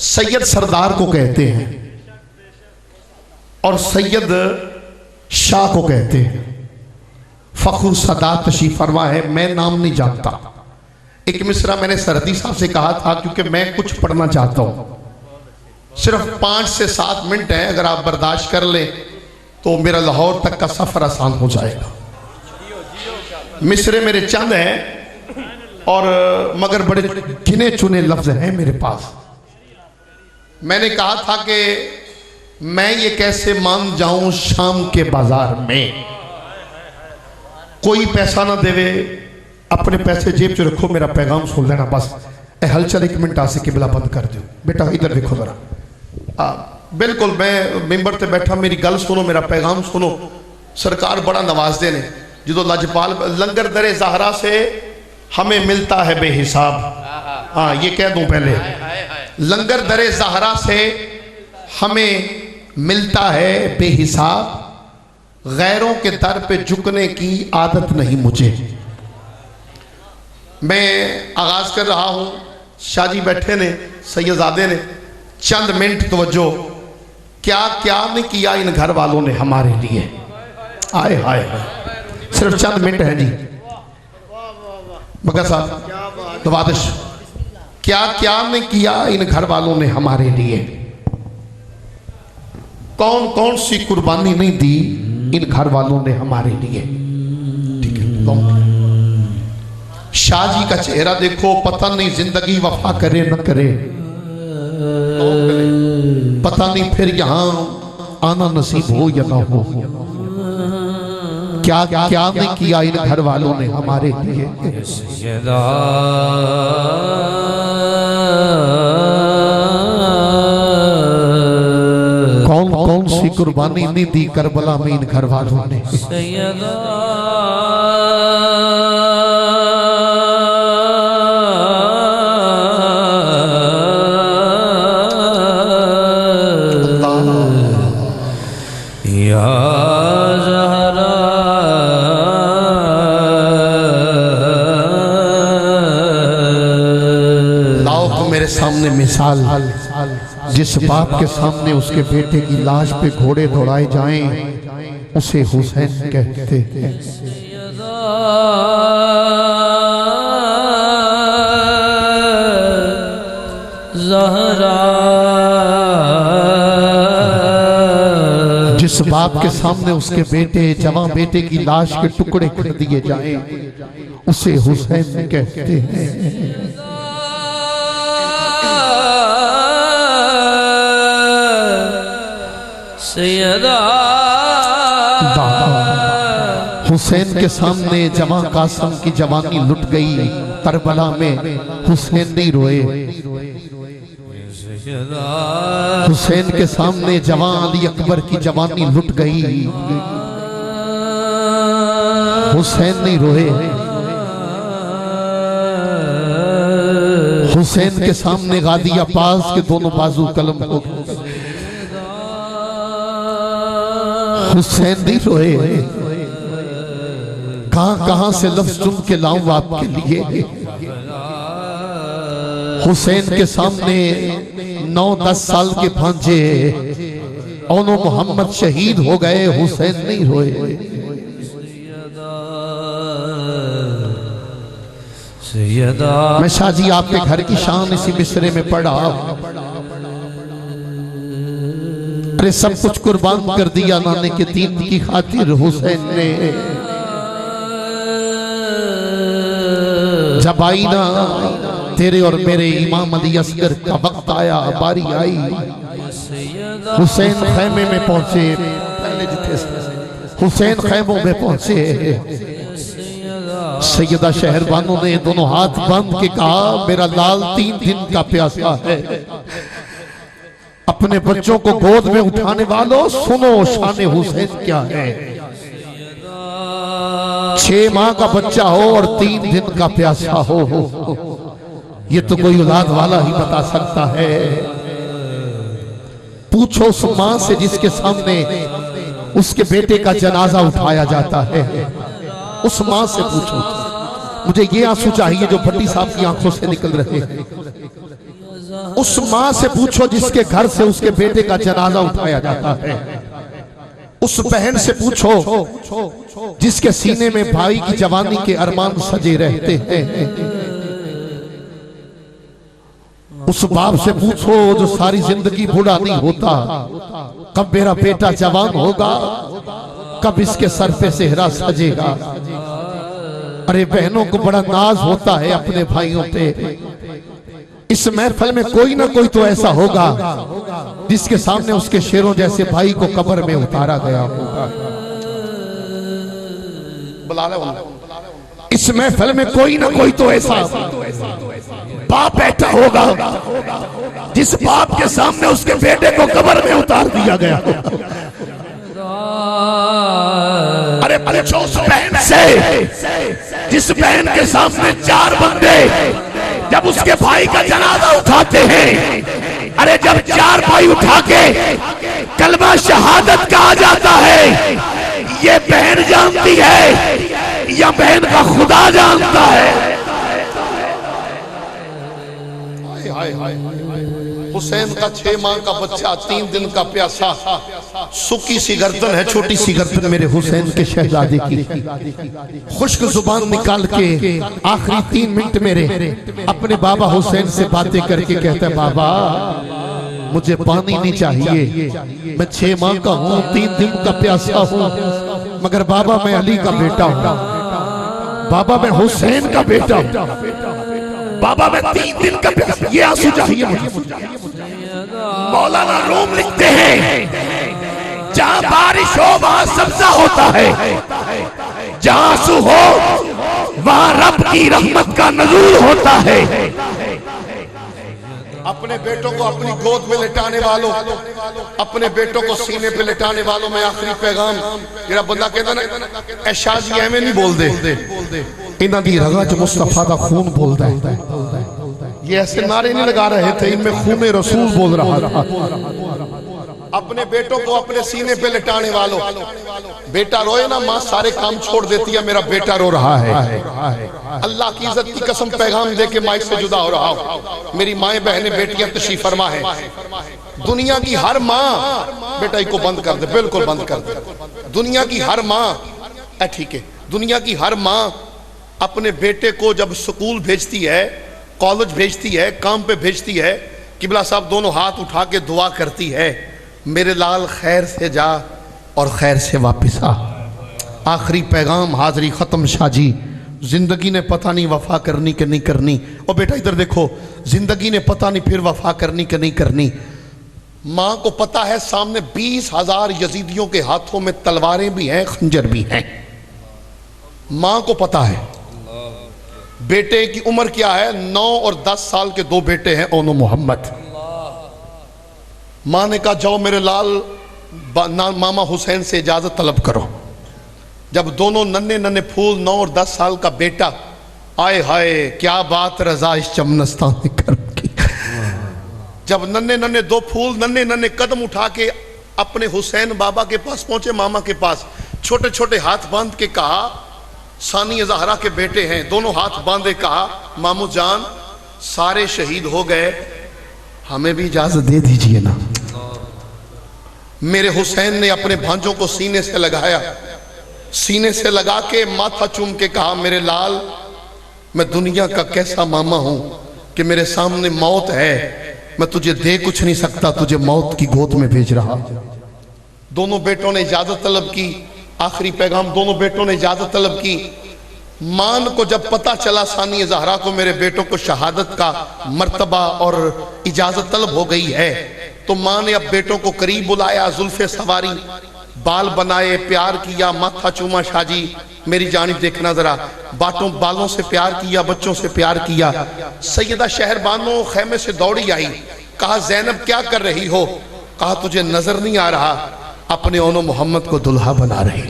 सैयद सरदार को कहते हैं और सैयद शाह को कहते हैं। फखर सदात तशरीफ फरमा है, मैं नाम नहीं जानता। एक मिसरा मैंने सरहदी साहब से कहा था, क्योंकि मैं कुछ पढ़ना चाहता हूं। सिर्फ 5 से 7 मिनट है, अगर आप बर्दाश्त कर लें तो मेरा लाहौर तक का सफर आसान हो जाएगा। मिसरे मेरे चंद हैं और मगर बड़े गिने चुने लफ्ज हैं मेरे पास। मैंने कहा था कि मैं ये कैसे मान जाऊं शाम के बाजार में, कोई पैसा ना देवे, अपने पैसे जेब च रखो, मेरा पैगाम सुन लेना बस। हलचल 1 मिनट आसे किबला बंद कर दो बेटा, इधर देखो जरा। बिल्कुल मैं मिंबर ते बैठा, मेरी गल सुनो, मेरा पैगाम सुनो। सरकार बड़ा नवाजदे ने, जो लजपाल लंगर दरे ज़हरा से हमें मिलता है बेहिसाब। हाँ ये कह दूं पहले, लंगर दरे ज़हरा से हमें मिलता है बेहिसाब, गैरों के दर पे झुकने की आदत नहीं मुझे। मैं आगाज कर रहा हूं, शाहजी बैठे ने, सैयदजादे ने, चंद मिनट तवज्जो। क्या क्या नहीं किया इन घर वालों ने हमारे लिए, आए हाय हाय। सिर्फ चंद मिनट है जी बगा साहब, दवादिश। क्या क्या नहीं किया इन घर वालों ने हमारे लिए, कौन कौन सी कुर्बानी नहीं दी इन घर वालों ने हमारे लिए। ठीक है, शाह जी का चेहरा देखो, पता नहीं जिंदगी वफा करे न करे, पता नहीं फिर यहां आना नसीब हो या ना हो। क्या क्या नहीं किया इन घर वालों ने हमारे लिए। कौन कौन सी कुर्बानी नहीं दी करबला में इन घर वालों ने। सामने मिसाल, जिस बाप के सामने उसके बेटे की लाश पे घोड़े दौड़ाए जाएं, उसे हुसैन कहते हैं। जिस बाप के सामने उसके बेटे, जवां बेटे की लाश के टुकड़े कर दिए जाएं, उसे हुसैन कहते हैं। हुसैन के सामने जवां कासिम की जवानी लुट गई करबला में, हुसैन नहीं रोए। हुसैन के सामने जवां अली अकबर की जवानी लुट गई, हुसैन नहीं रोए। हुसैन के सामने गादी अब्बास के दोनों बाजू कलम हो गए, हुसैन नहीं रोए। कहां कहां से लफ्ज चुन के लाऊं आपके लिए। हुसैन के सामने 9-10 साल के भांजे ओनो मोहम्मद शहीद हो गए, हुसैन नहीं रोए। मैं शाहजी आपके घर की शान इसी मिसरे में पढ़ा। अरे सब कुछ कुर्बान कर दिया नाने के दीन की खातिर हुसैन ने। जब आई ना तेरे और मेरे इमाम अली असगर का वक्त आया, बारी आई, हुसैन खैमे में पहुंचे। पहले जिथे हुसैन खैमों में पहुंचे, सैयदा शहरबानों ने दोनों हाथ बांध के कहा, मेरा लाल 3 दिन का प्यासा है। अपने बच्चों को गोद में उठाने वालों सुनो शान हुसैन क्या है। 6 माह का बच्चा हो और 3 दिन का प्यासा हो, ये तो कोई औलाद वाला ही बता सकता है। पूछो उस मां से जिसके सामने उसके बेटे का जनाजा उठाया जाता है, उस मां से पूछो। मुझे ये आंसू चाहिए जो भट्टी साहब की आंखों से निकल रहे हैं। उस माँ से पूछो जिसके घर से उसके बेटे का जनाजा उठाया जाता है। उस बहन से पूछो जिसके सीने में भाई की जवानी के अरमान सजे रहते हैं। उस बाप से पूछो जो सारी जिंदगी बूढ़ा नहीं होता, कब मेरा बेटा जवान होगा, कब इसके सर पे सेहरा सजेगा। अरे बहनों को बड़ा नाज होता है अपने भाइयों पे। इस महफिल में कोई ना कोई तो ऐसा होगा जिसके सामने उसके शेरों जैसे भाई को कब्र में उतारा गया होगा। इस महफिल में कोई ना कोई तो ऐसा बाप बैठा होगा जिस बाप के सामने उसके बेटे को कब्र में उतार दिया गया। अरे पूछो उस बहन से जिस बहन के सामने चार बंदे जब उसके भाई का जनाजा उठाते हैं, अरे जब चार भाई उठा के कलमा शहादत कहा जाता है, ये बहन जानती है या बहन का खुदा जानता है। हुसैन का 6 माह का बच्चा 3 दिन का प्यासा, सुखी सी गर्दन है, छोटी सी गर्दन मेरे हुसैन के शहजादे की। खुश्क जुबान निकाल के आखिरी 3 मिनट मेरे अपने बाबा हुसैन से बातें करके कहता है, बाबा मुझे पानी नहीं चाहिए, मैं 6 माह का हूँ, 3 दिन का प्यासा हूँ, मगर बाबा मैं अली का बेटा हूँ, बाबा मैं हुसैन का बेटा हूँ, बाबा मैं 3 दिन का प्यासा, ये आंसू चाहिए मुझे। मौलाना रूम लिखते हैं जहां बारिश हो वहां सब्जा होता है, जहां आंसू हो वहां रब की रहमत का नज़ूल होता है। अपने बेटों को अपनी गोद में लिटाने वालों, अपने बेटों को सीने पे लिटाने वालों में आखिरी पैगाम जेड़ा बंदा कहता ना ऐशा जी एवें नहीं बोल दे, इन्हां दी रगा च मुस्तफा दा खून बोलदा है। ये ऐसे नारे नहीं लगा रहे थे, इनमें खून रसूल बोल रहा था। अपने बेटों को अपने सीने पे लिटाने वालों, बेटा रोए ना माँ सारे काम छोड़ देती है, मेरा बेटा रो रहा है। अल्लाह की इज्जत की कसम पैगाम दे के माइक से जुदा हो रहा हूँ। मेरी माए बहने बेटियां तशरीफ फरमा है। दुनिया की हर माँ, बेटा इसको बंद कर दे, बिल्कुल बंद कर दे। दुनिया की हर माँ, ठीक है, दुनिया की हर माँ अपने बेटे को जब स्कूल भेजती है, कॉलेज भेजती है, काम पे भेजती है, किबला साहब दोनों हाथ उठा के दुआ करती है, मेरे लाल खैर से जा और खैर से वापस आ। आखिरी पैगाम, हाजिरी खत्म। शाहजी जिंदगी ने पता नहीं वफा करनी कि नहीं करनी। और बेटा इधर देखो, जिंदगी ने पता नहीं फिर वफा करनी कि नहीं करनी। माँ को पता है सामने 20,000 यजीदियों के हाथों में तलवारें भी हैं, खंजर भी हैं। माँ को पता है बेटे की उम्र क्या है, 9 और 10 साल के 2 बेटे हैं, ओनो मोहम्मद। माँ ने कहा जाओ मेरे लाल मामा हुसैन से इजाजत तलब करो। जब दोनों नन्हे नन्हे फूल, 9 और 10 साल का बेटा, आए हाय क्या बात रजा इस चमनस्तान ने कर की। जब नन्हे नन्हे 2 फूल नन्हे नन्हे कदम उठा के अपने हुसैन बाबा के पास पहुंचे, मामा के पास, छोटे छोटे हाथ बांध के कहा, सानी ज़हरा के बेटे हैं, दोनों हाथ बांधे कहा, मामू जान सारे शहीद हो गए, हमें भी इजाजत दे दीजिए ना। मेरे हुसैन ने अपने भांजों को सीने से लगाया, सीने से लगा के माथा चूम के कहा, मेरे लाल मैं दुनिया का कैसा मामा हूं कि मेरे सामने मौत है, मैं तुझे दे कुछ नहीं सकता, तुझे मौत की गोद में भेज रहा। दोनों बेटों ने इजाजत तलब की। आखिरी पैगाम, दोनों बेटों ने इजाजत तलब की। मान को जब पता चला सानी ज़हरा को मेरे बेटों को शहादत का मर्तबा और इजाजत तलब हो गई है, तो माँ ने अब बेटों को करीब बुलाया, जुल्फे सवारी, बाल बनाए, प्यार किया, माथा चूमा, शाहजी मेरी जानिब देखना जरा, बालों से प्यार किया, बच्चों से प्यार किया। सैयदा शहरबानो खैमे से दौड़ी आई, कहा ज़ैनब क्या कर रही हो? कहा तुझे नजर नहीं आ रहा अपने ओनो मोहम्मद को दुल्हा बना रही।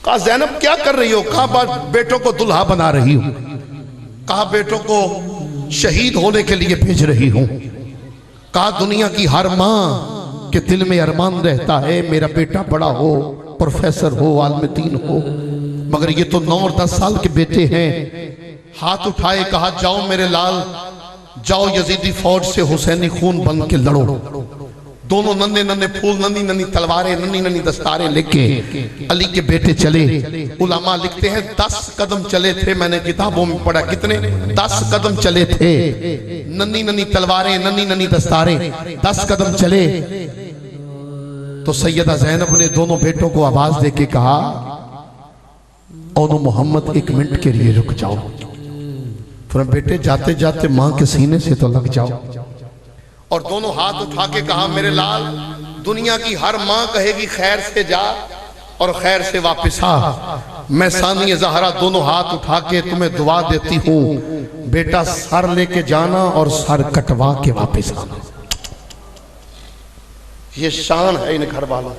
कहा ज़ैनब क्या कर रही हो? कहा बेटों को दुल्हा बना रही हूं। कहा बेटों को शहीद होने के लिए भेज रही हूं। कहा दुनिया की हर माँ के दिल में अरमान रहता है मेरा बेटा बड़ा हो, प्रोफेसर हो, आलिम दीन हो, मगर ये तो 9 और 10 साल के बेटे हैं। हाथ उठाए, कहा जाओ मेरे लाल जाओ यजीदी फौज से हुसैनी खून बन के लड़ो। दोनों नन्हे नन्हे फूल, नन्ही नन्ही तलवारें, नन्ही नन्ही दस्तारें लेके अली के बेटे चले। उलमा लिखते हैं 10 कदम चले थे, मैंने किताबों में पढ़ा। कितने? 10 कदम चले थे। नन्ही नन्ही तलवारें, नन्ही नन्ही दस्तारें, 10 कदम चले तो सैयदा ज़ैनब ने दोनों बेटों को आवाज देके कहा, ओनो मोहम्मद 1 मिनट के लिए रुक जाओ। फिर बेटे जाते जाते मां के सीने से तो लग जाओ। और दोनों हाथ उठा के कहा, मेरे लाल, दुनिया की हर मां कहेगी खैर से जा और खैर से वापस आ। मैं सानिया ज़हरा दोनों हाथ उठा के तुम्हें दुआ देती हूं, बेटा सर लेके जाना और सर कटवा के वापस आना। ये शान है इन घर वालों,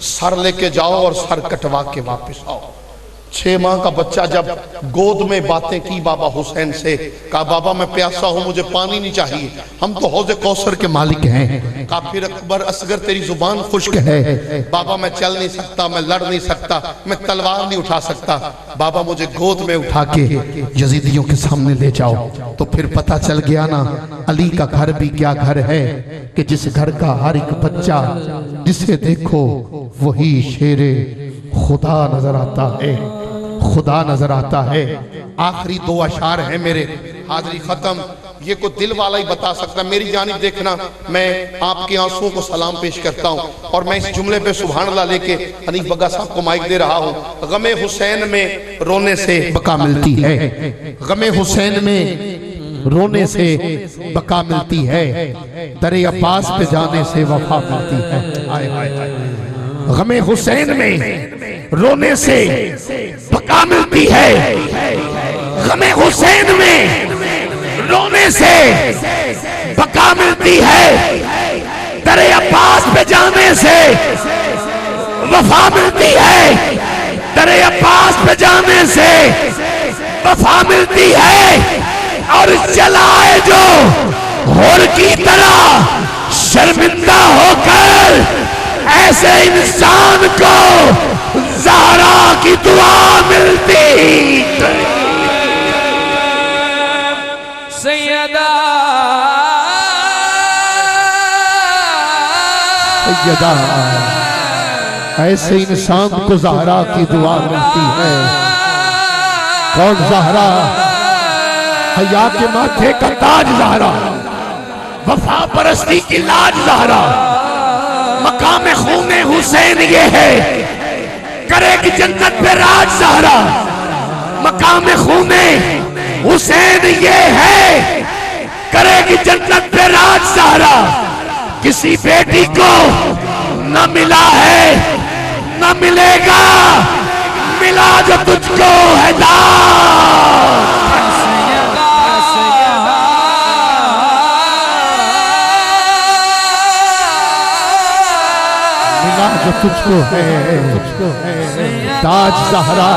सर लेके जाओ और सर कटवा के वापस आओ। 6 माह का बच्चा जब गोद में बातें की बाबा हुसैन से, कहा बाबा मैं प्यासा हूं, मुझे पानी नहीं चाहिए, हम तो हौज़े कौसर के मालिक हैं। कहा फिर अकबर असगर तेरी जुबान खुश्क है। बाबा मैं चल नहीं सकता, मैं लड़ नहीं सकता, मैं तलवार नहीं उठा सकता। बाबा मुझे गोद में उठा के यजीदियों के सामने ले जाओ। तो फिर पता चल गया ना, अली का घर भी क्या घर है कि जिस घर का हर एक बच्चा जिसे देखो वही शेरे खुदा नजर आता है, खुदा नजर आता है। आखिरी 2 अशार हैं मेरे, हाजिरी खत्म। ये कोई दिल वाला ही बता सकता। मेरी जानिब देखना, मैं आपके आंसुओं को सलाम पेश करता हूँ। और मैं इस जुमले पे सुभान अल्लाह लेके हनीफ बग्गा साहब को माइक दे रहा हूँ। गमे हुसैन में रोने से बका मिलती है, गमे हुसैन में रोने से बका मिलती है, दरे अब्बास पे जाने से वफा मिलती है। हाय हाय हाय। गमे हुसैन में रोने से बका मिलती है, गमे हुसैन में रोने से बका मिलती है, दरे अब्बास पे जाने से वफा मिलती है, दरे अब्बास पे जाने से वफा मिलती है। और जलाए जो होर की तरह शर्मिंदा होकर, ऐसे इंसान को ज़हरा की दुआ मिलती। सैयदा सैयदा ऐसे इंसान को ज़हरा की दुआ मिलती है। कौन ज़हरा? हया के माथे का ताज ज़हरा, वफा परस्ती की लाज ज़हरा, मकाम खूने हुसैन ये है, करेगी जन्नत पे राज ज़हरा। मकाम खूने हुसैन ये है, करेगी जन्नत पे राज ज़हरा। किसी बेटी को न मिला है न मिलेगा, मिला जो तुझको है दाद। जो तुझको है ताज ज़हरा,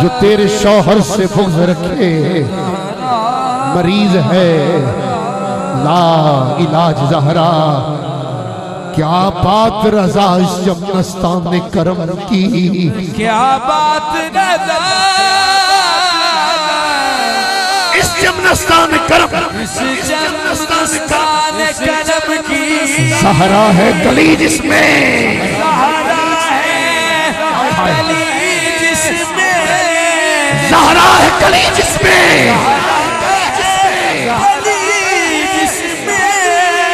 जो तेरे शौहर से बुग़्ज़ रखे, मरीज है ला इलाज ज़हरा। क्या बात रज़ा इस जमनस्तान ने करम की, क्या बात रज़ा इस जमनस्तान ने करम, इस जमनस्तान ने करम की। ज़हरा है कली जिसमें, ज़हरा है कली जिसमें, ज़हरा है कली जिसमें,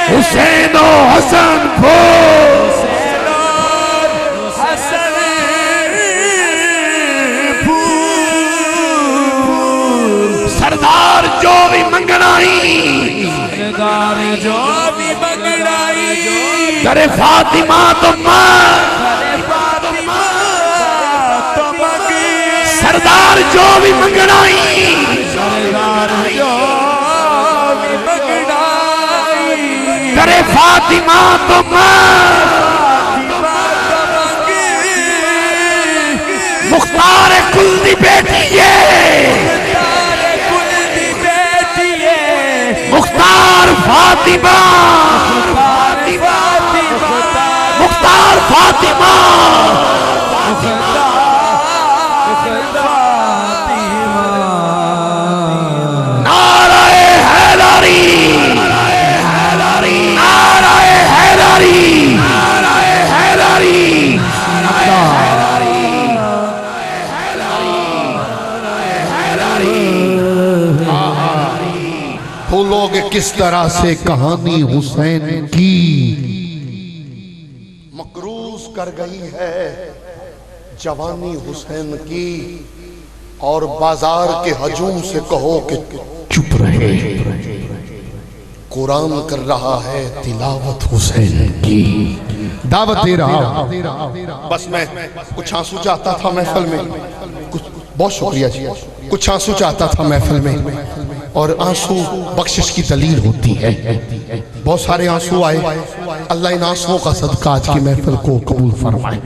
हुसैन और हसन फूल, सरदार जो भी मंगनाई, सरदार जो भी मंगनाई, करे फातिमा तो सरदार जो भी मंगनाई, सरदार जो भी मंगनाई, करे फातिमा तो मुख्तार कुल दी बेटी है, मुख्तार फातिमा, मुख्तार फातिमा, भूलोगे किस तरह से कहानी हुसैन की। मकरूज कर गई है जवानी हुसैन की, और बाजार के हजूम से कहो कि चुप रहे। कुरान कर रहा है तिलावत हुसैन की, दावत दे रहा हूं। बस मैं कुछ आंसू चाहता था महफिल में, कुछ, बहुत शुक्रिया जी, कुछ आंसू चाहता था महफिल में, और आंसू बख्शिश की दलील होती है। बहुत सारे आंसू आए, अल्लाह इन आंसुओं का सदका आज की महफिल को कबूल फरमाए।